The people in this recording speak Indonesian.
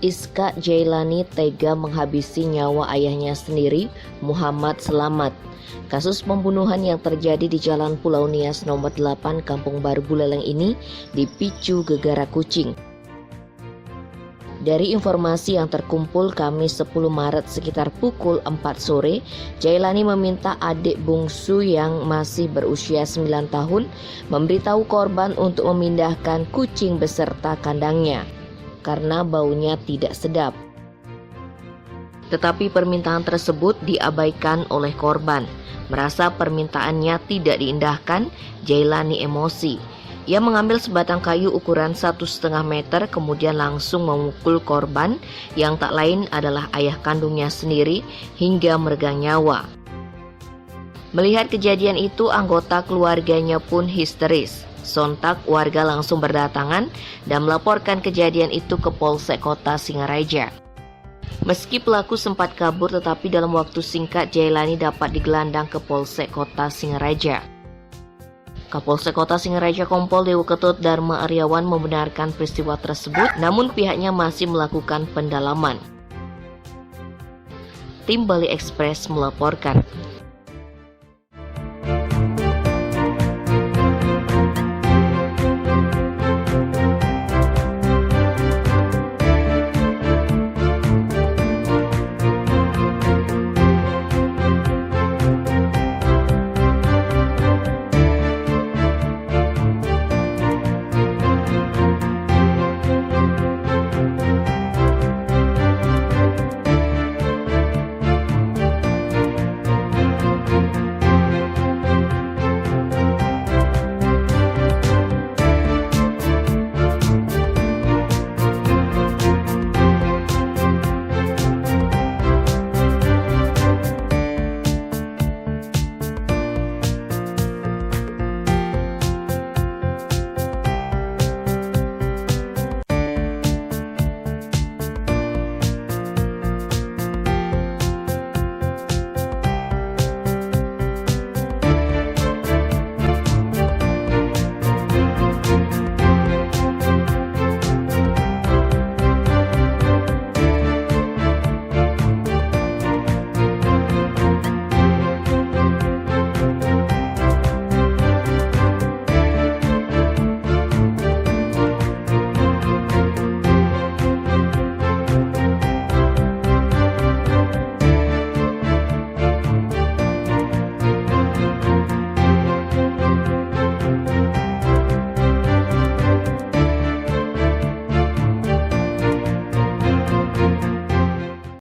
Iska Jailani tega menghabisi nyawa ayahnya sendiri, Muhammad Selamat. Kasus pembunuhan yang terjadi di Jalan Pulau Nias nomor 8 Kampung Baru Buleleng ini dipicu gegara kucing. Dari informasi yang terkumpul Kamis 10 Maret sekitar pukul 4 sore, Jailani meminta adik bungsu yang masih berusia 9 tahun memberitahu korban untuk memindahkan kucing beserta kandangnya karena baunya tidak sedap. Tetapi permintaan tersebut diabaikan oleh korban. Merasa permintaannya tidak diindahkan, Jailani emosi. Ia mengambil sebatang kayu ukuran 1,5 meter kemudian langsung memukul korban yang tak lain adalah ayah kandungnya sendiri hingga meregang nyawa. Melihat kejadian itu, anggota keluarganya pun histeris. Sontak warga langsung berdatangan dan melaporkan kejadian itu ke Polsek Kota Singaraja. Meski pelaku sempat kabur, tetapi dalam waktu singkat Jailani dapat digelandang ke Polsek Kota Singaraja. Kapolsek Kota Singaraja Kompol Dewa Ketut Dharma Aryawan membenarkan peristiwa tersebut, namun pihaknya masih melakukan pendalaman. Tim Bali Express melaporkan.